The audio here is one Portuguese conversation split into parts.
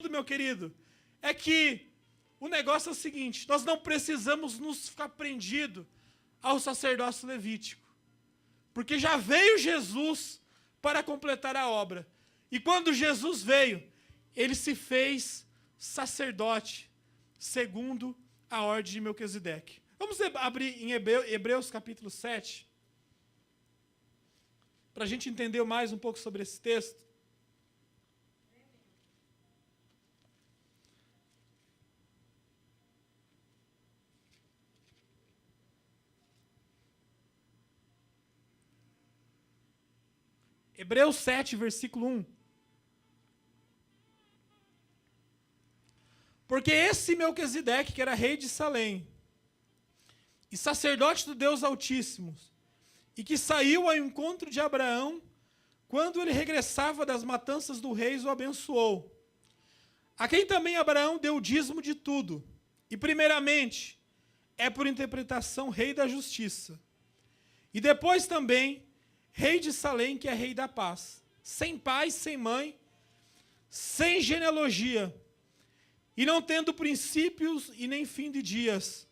meu querido, é que o negócio é o seguinte: nós não precisamos nos ficar prendidos ao sacerdócio levítico, porque já veio Jesus para completar a obra. E quando Jesus veio, ele se fez sacerdote, segundo a ordem de Melquisedeque. Vamos abrir em Hebreus capítulo 7, para a gente entender mais um pouco sobre esse texto. Hebreus 7, versículo 1. Porque esse Melquisedeque, que era rei de Salém, e sacerdote do Deus Altíssimo, e que saiu ao encontro de Abraão, quando ele regressava das matanças do rei, o abençoou. A quem também Abraão deu o dízimo de tudo, e primeiramente, é por interpretação rei da justiça, e depois também rei de Salém, que é rei da paz, sem pai, sem mãe, sem genealogia, e não tendo princípios e nem fim de dias,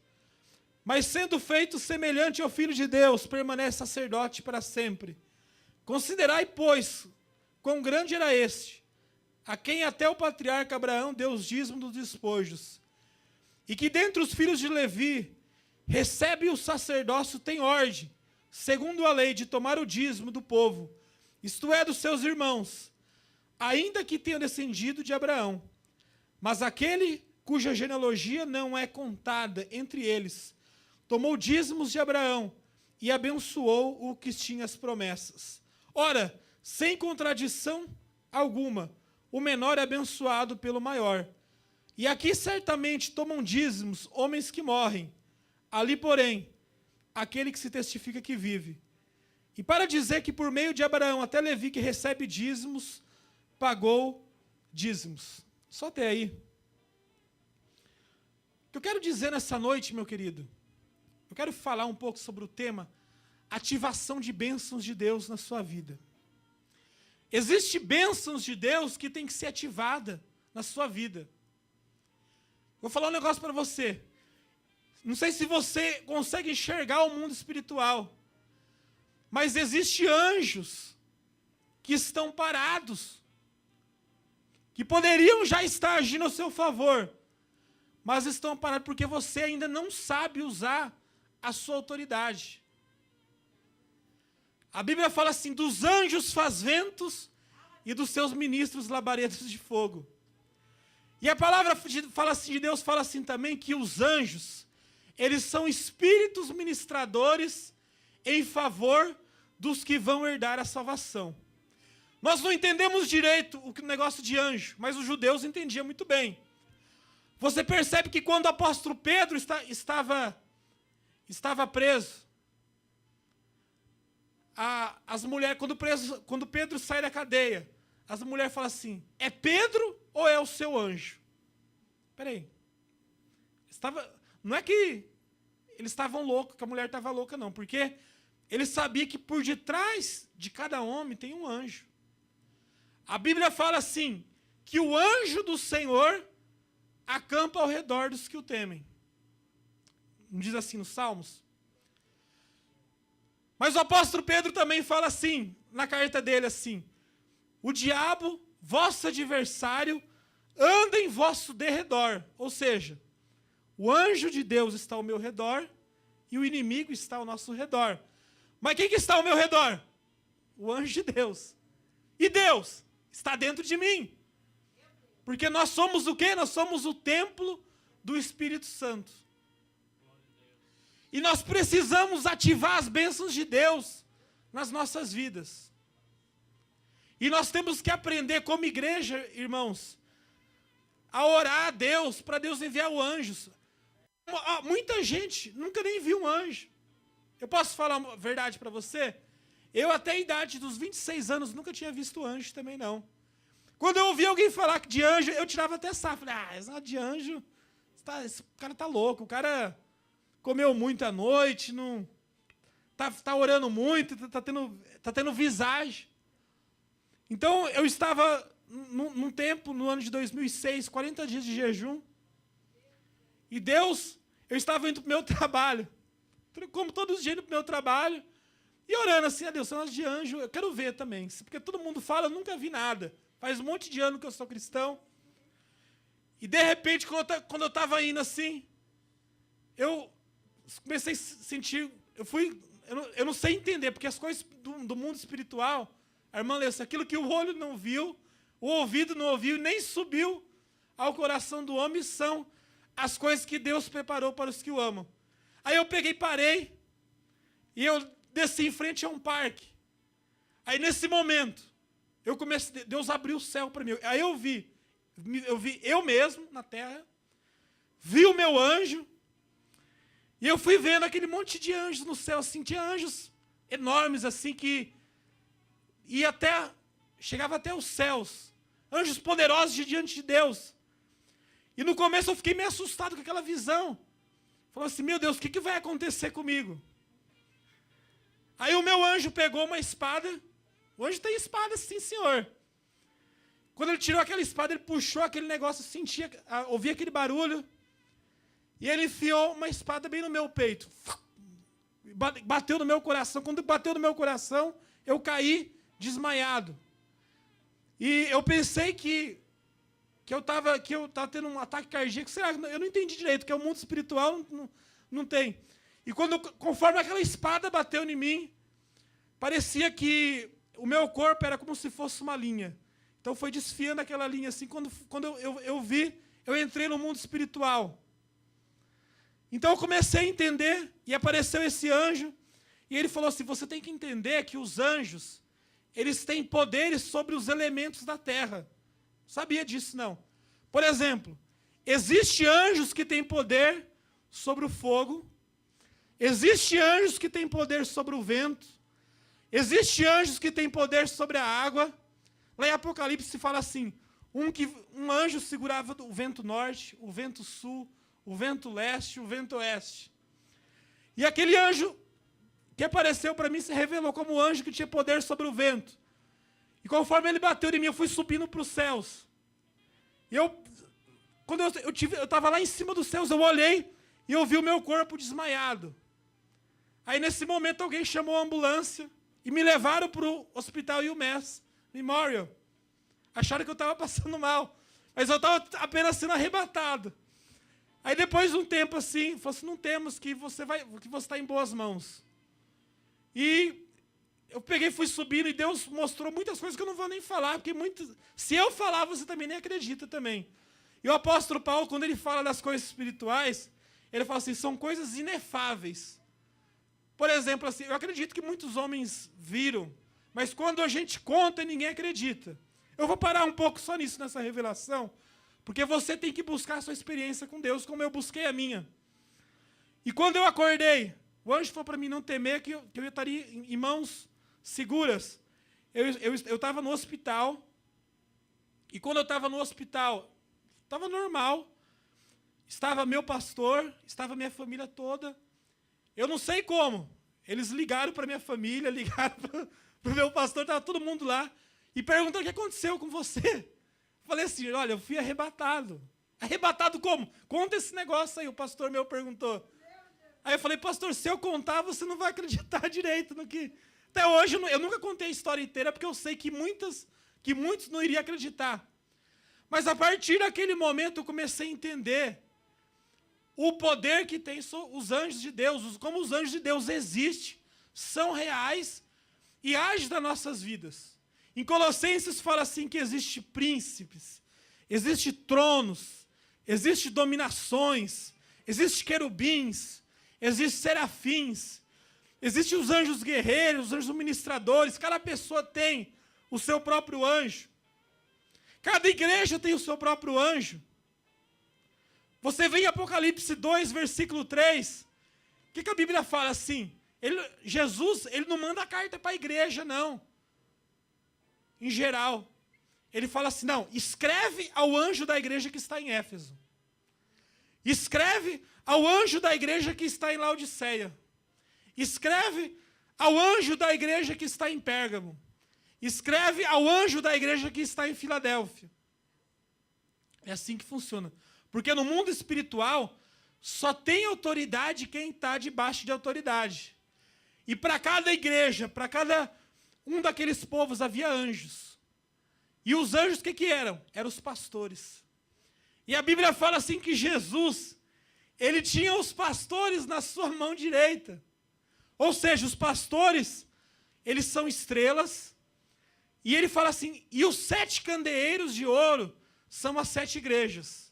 mas sendo feito semelhante ao Filho de Deus, permanece sacerdote para sempre. Considerai, pois, quão grande era este, a quem até o patriarca Abraão deu os dízimos dos despojos, e que dentre os filhos de Levi recebe o sacerdócio, tem ordem, segundo a lei, de tomar o dízimo do povo, isto é, dos seus irmãos, ainda que tenham descendido de Abraão. Mas aquele cuja genealogia não é contada entre eles, tomou dízimos de Abraão e abençoou o que tinha as promessas. Ora, sem contradição alguma, o menor é abençoado pelo maior. E aqui certamente tomam dízimos homens que morrem, ali, porém, aquele que se testifica que vive. E para dizer que por meio de Abraão até Levi, que recebe dízimos, pagou dízimos. Só até aí. O que eu quero dizer nessa noite, meu querido, eu quero falar um pouco sobre o tema ativação de bênçãos de Deus na sua vida. Existem bênçãos de Deus que tem que ser ativada na sua vida. Vou falar um negócio para você. Não sei se você consegue enxergar o mundo espiritual, mas existem anjos que estão parados, que poderiam já estar agindo ao seu favor, mas estão parados porque você ainda não sabe usar a sua autoridade. A Bíblia fala assim: dos anjos faz ventos e dos seus ministros labaredas de fogo. E a palavra fala assim, de Deus fala assim também, que os anjos, eles são espíritos ministradores em favor dos que vão herdar a salvação. Nós não entendemos direito o negócio de anjo, mas os judeus entendiam muito bem. Você percebe que quando o apóstolo Pedro estava preso, as mulheres, quando Pedro sai da cadeia, as mulheres falam assim: é Pedro ou é o seu anjo? Espera aí. Não é que eles estavam loucos, que a mulher estava louca, não. Porque ele sabia que por detrás de cada homem tem um anjo. A Bíblia fala assim, que o anjo do Senhor acampa ao redor dos que o temem. Não diz assim nos Salmos? Mas o apóstolo Pedro também fala assim, na carta dele assim: o diabo, vosso adversário, anda em vosso derredor. Ou seja, o anjo de Deus está ao meu redor e o inimigo está ao nosso redor. Mas quem que está ao meu redor? O anjo de Deus. E Deus está dentro de mim. Porque nós somos o quê? Nós somos o templo do Espírito Santo. E nós precisamos ativar as bênçãos de Deus nas nossas vidas. E nós temos que aprender como igreja, irmãos, a orar a Deus, para Deus enviar o anjo. Muita gente nunca nem viu um anjo. Eu posso falar uma verdade para você? Eu até a idade dos 26 anos nunca tinha visto anjo também não. Quando eu ouvi alguém falar de anjo, eu tirava até sarro. Falei, esse negócio de anjo, esse cara tá louco, o cara comeu muito à noite, não tá orando muito, tá tendo visagem. Então eu estava num tempo, no ano de 2006, 40 dias de jejum. E Deus, eu estava indo para o meu trabalho, como todos os dias indo para o meu trabalho, e orando assim, a Deus, cenas de anjo, eu quero ver também. Porque todo mundo fala, eu nunca vi nada. Faz um monte de ano que eu sou cristão. E de repente, quando eu estava indo assim, eu comecei a sentir, eu não sei entender, porque as coisas do mundo espiritual, a irmã leu, aquilo que o olho não viu, o ouvido não ouviu, nem subiu ao coração do homem, são as coisas que Deus preparou para os que o amam. Aí eu peguei, parei, e eu desci em frente a um parque. Aí nesse momento, Deus abriu o céu para mim. Aí eu vi eu mesmo na terra, vi o meu anjo, e eu fui vendo aquele monte de anjos no céu, assim, tinha anjos enormes, assim, que chegava até os céus, anjos poderosos diante de Deus. E no começo eu fiquei meio assustado com aquela visão. Falei assim, meu Deus, o que vai acontecer comigo? Aí o meu anjo pegou uma espada. O anjo tem espada, sim, senhor. Quando ele tirou aquela espada, ele puxou aquele negócio, ouvia aquele barulho. E ele enfiou uma espada bem no meu peito. Bateu no meu coração. Quando bateu no meu coração, eu caí desmaiado. E eu pensei que eu estava tendo um ataque cardíaco. Será? Eu não entendi direito, porque o mundo espiritual não tem. E conforme aquela espada bateu em mim, parecia que o meu corpo era como se fosse uma linha. Então foi desfiando aquela linha assim. Quando eu vi, eu entrei no mundo espiritual. Então eu comecei a entender, e apareceu esse anjo, e ele falou assim, você tem que entender que os anjos, eles têm poderes sobre os elementos da terra. Sabia disso, não? Por exemplo, existem anjos que têm poder sobre o fogo, existem anjos que têm poder sobre o vento, existem anjos que têm poder sobre a água. Lá em Apocalipse se fala assim, um anjo segurava o vento norte, o vento sul, o vento leste, o vento oeste. E aquele anjo que apareceu para mim se revelou como o anjo que tinha poder sobre o vento. E conforme ele bateu em mim, eu fui subindo para os céus. E quando eu estava lá em cima dos céus, eu olhei e eu vi o meu corpo desmaiado. Aí nesse momento alguém chamou a ambulância e me levaram para o hospital UMass Memorial. Acharam que eu estava passando mal, mas eu estava apenas sendo arrebatado. Aí depois de um tempo assim, falou assim, não temos, que você está em boas mãos. E eu peguei, fui subindo, e Deus mostrou muitas coisas que eu não vou nem falar, porque se eu falar, você também nem acredita também. E o apóstolo Paulo, quando ele fala das coisas espirituais, ele fala assim, são coisas inefáveis. Por exemplo, assim, eu acredito que muitos homens viram, mas quando a gente conta, ninguém acredita. Eu vou parar um pouco só nisso, nessa revelação, porque você tem que buscar a sua experiência com Deus, como eu busquei a minha. E quando eu acordei, o anjo falou para mim não temer, que eu estaria em mãos seguras. Eu estava no hospital, e quando eu estava no hospital, estava normal, estava meu pastor, estava minha família toda. Eu não sei como, eles ligaram para minha família, ligaram para o meu pastor, estava todo mundo lá, e perguntaram o que aconteceu com você. Falei assim, olha, eu fui arrebatado. Arrebatado como? Conta esse negócio aí, o pastor meu perguntou. Aí eu falei, pastor, se eu contar, você não vai acreditar direito no que... Até hoje, eu nunca contei a história inteira, porque eu sei que muitos não iriam acreditar. Mas a partir daquele momento, eu comecei a entender o poder que tem os anjos de Deus, como os anjos de Deus existem, são reais e agem nas nossas vidas. Em Colossenses fala assim que existem príncipes, existem tronos, existem dominações, existem querubins, existem serafins, existem os anjos guerreiros, os anjos ministradores, cada pessoa tem o seu próprio anjo. Cada igreja tem o seu próprio anjo. Você vê em Apocalipse 2, versículo 3, o que a Bíblia fala assim? Jesus, ele não manda carta para a igreja, não. Em geral. Ele fala assim, não, escreve ao anjo da igreja que está em Éfeso. Escreve ao anjo da igreja que está em Laodiceia. Escreve ao anjo da igreja que está em Pérgamo. escreve ao anjo da igreja que está em Filadélfia. É assim que funciona. Porque no mundo espiritual, só tem autoridade quem está debaixo de autoridade. E para cada igreja, para cada um daqueles povos, havia anjos. E os anjos, o que eram? Eram os pastores. E a Bíblia fala assim que Jesus, ele tinha os pastores na sua mão direita. Ou seja, os pastores, eles são estrelas. E ele fala assim, e os 7 candeeiros de ouro são as 7 igrejas.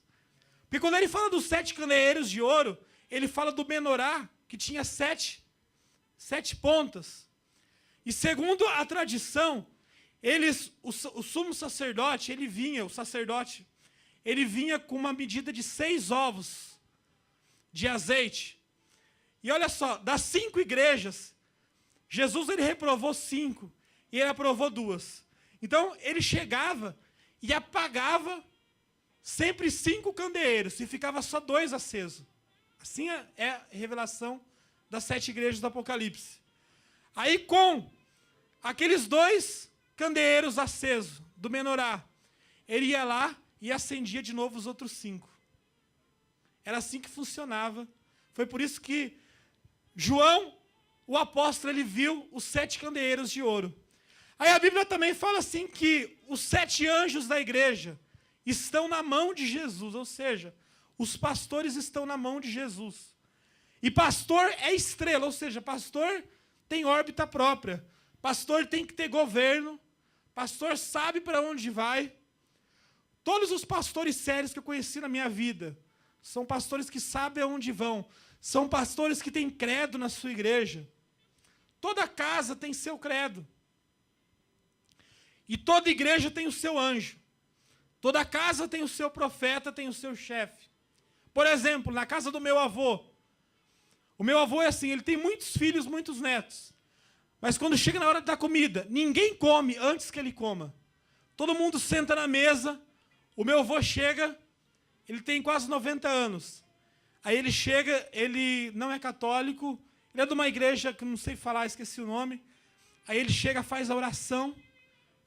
Porque quando ele fala dos 7 candeeiros de ouro, ele fala do menorá, que tinha 7 pontas. E segundo a tradição, o sumo sacerdote, ele vinha com uma medida de 6 ovos de azeite. E olha só, das 5 igrejas, Jesus ele reprovou 5 e ele aprovou 2. Então ele chegava e apagava sempre 5 candeeiros e ficava só 2 acesos. Assim é a revelação das 7 igrejas do Apocalipse. Aí com aqueles 2 candeeiros acesos do menorá, ele ia lá e acendia de novo os outros 5. Era assim que funcionava. Foi por isso que João, o apóstolo, ele viu os 7 candeeiros de ouro. Aí a Bíblia também fala assim que os 7 anjos da igreja estão na mão de Jesus, ou seja, os pastores estão na mão de Jesus. E pastor é estrela, ou seja, pastor tem órbita própria. Pastor tem que ter governo. Pastor sabe para onde vai. Todos os pastores sérios que eu conheci na minha vida são pastores que sabem aonde vão. São pastores que têm credo na sua igreja. Toda casa tem seu credo. E toda igreja tem o seu anjo. Toda casa tem o seu profeta, tem o seu chefe. Por exemplo, na casa do meu avô. O meu avô é assim, ele tem muitos filhos, muitos netos. Mas quando chega na hora da comida, ninguém come antes que ele coma. Todo mundo senta na mesa. O meu avô chega, ele tem quase 90 anos. Aí ele chega, ele não é católico, ele é de uma igreja que não sei falar, esqueci o nome. Aí ele chega, faz a oração.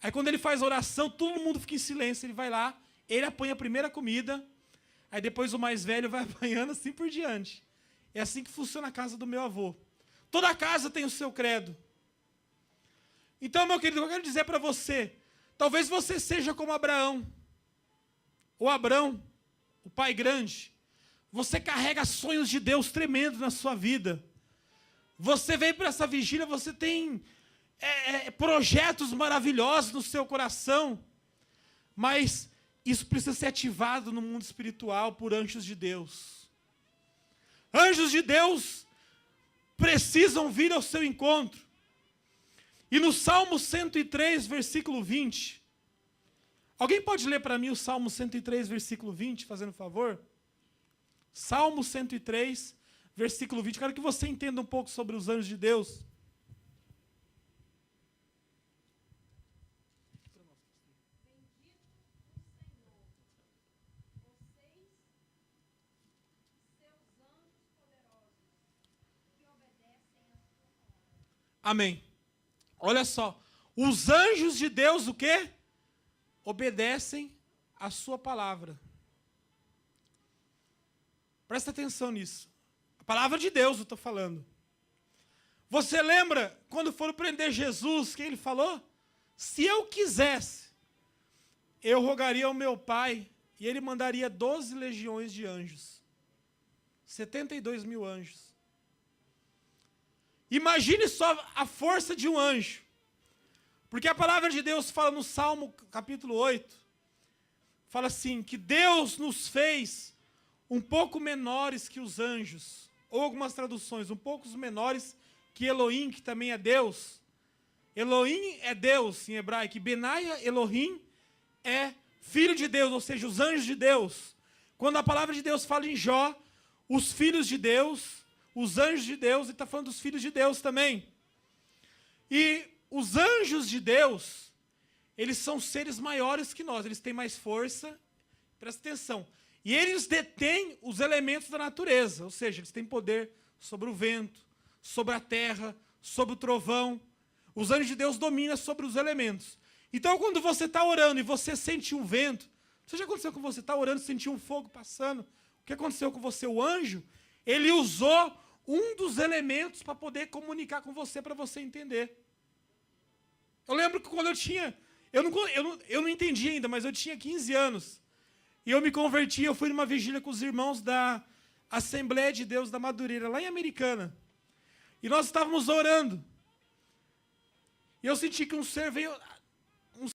Aí quando ele faz a oração, todo mundo fica em silêncio. Ele vai lá, ele apanha a primeira comida. Aí depois o mais velho vai apanhando assim por diante. É assim que funciona a casa do meu avô. Toda casa tem o seu credo. Então, meu querido, eu quero dizer para você, talvez você seja como Abraão. Ou Abrão, o pai grande. Você carrega sonhos de Deus tremendos na sua vida. Você veio para essa vigília, você tem projetos maravilhosos no seu coração. Mas isso precisa ser ativado no mundo espiritual por anjos de Deus. Anjos de Deus precisam vir ao seu encontro. E no Salmo 103, versículo 20... Alguém pode ler para mim o Salmo 103, versículo 20, fazendo favor? Salmo 103, versículo 20. Quero que você entenda um pouco sobre os anjos de Deus. Amém. Olha só. Os anjos de Deus, o quê? Obedecem a sua palavra. Presta atenção nisso. A palavra de Deus eu estou falando. Você lembra quando foram prender Jesus, que ele falou? Se eu quisesse, eu rogaria ao meu Pai e ele mandaria 12 legiões de anjos. 72 mil anjos. Imagine só a força de um anjo. Porque a palavra de Deus fala no Salmo capítulo 8, fala assim, que Deus nos fez um pouco menores que os anjos, ou algumas traduções, um pouco menores que Elohim, que também é Deus. Elohim é Deus em hebraico, e Benaia, Elohim, é filho de Deus, ou seja, os anjos de Deus. Quando a palavra de Deus fala em Jó, os filhos de Deus, os anjos de Deus, ele está falando dos filhos de Deus também. E os anjos de Deus, eles são seres maiores que nós, eles têm mais força, presta atenção. E eles detêm os elementos da natureza, ou seja, eles têm poder sobre o vento, sobre a terra, sobre o trovão. Os anjos de Deus dominam sobre os elementos. Então, quando você está orando e você sente um vento, isso já aconteceu com você, está orando e sentiu um fogo passando. O que aconteceu com você? O anjo, ele usou um dos elementos para poder comunicar com você, para você entender. Eu lembro que quando eu tinha... Eu não entendi ainda, mas eu tinha 15 anos. E eu me converti, eu fui numa vigília com os irmãos da Assembleia de Deus da Madureira, lá em Americana. E nós estávamos orando. E eu senti que um ser veio...